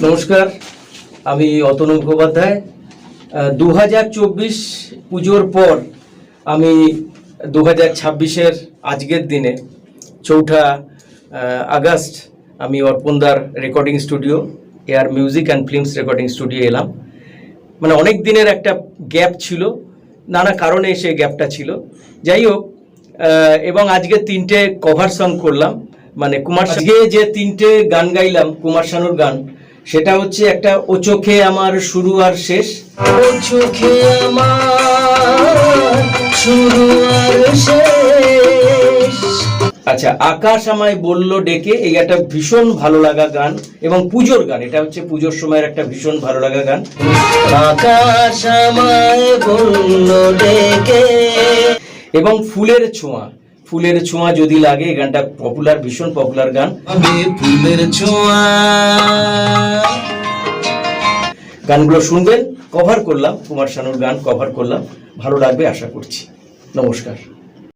নমস্কার, আমি অতনু মুখোপাধ্যায়। 2024 পুজোর পর আমি 2026-এর আজকের দিনে 4 আগস্ট আমি অর্পণদার recording studio Air music and films recording studio এলাম। মানে অনেক দিনের একটা গ্যাপ ছিল, নানা কারণে সেই গ্যাপটা ছিল। যাই হোক, এবং আজকে 3টে কভার সং করলাম। মানে আজকে যে 3টে গান গাইলাম কুমার শানুর গান, সেটা হচ্ছে একটা ও চোখে আমার শুরু আর শেষ, ও চোখে আমার শুরু আর শেষ। আচ্ছা, আকাশ আমায় বললো ডেকে, এই একটা ভীষণ ভালো লাগা গান এবং পুজোর গান। এটা হচ্ছে পুজোর সময়ের একটা ভীষণ ভালো লাগা গান। আকাশ আমায় বললো ডেকে এবং ফুলের ছোঁয়া, ফুলের ছোঁয়া যদি লাগে, এই গানটা পপুলার, ভীষণ পপুলার গান। ফুলের ছোঁয়া গানগুলো শুনবেন, কভার করলাম, কুমার শানুর গান কভার করলাম, ভালো লাগবে আশা করছি। নমস্কার।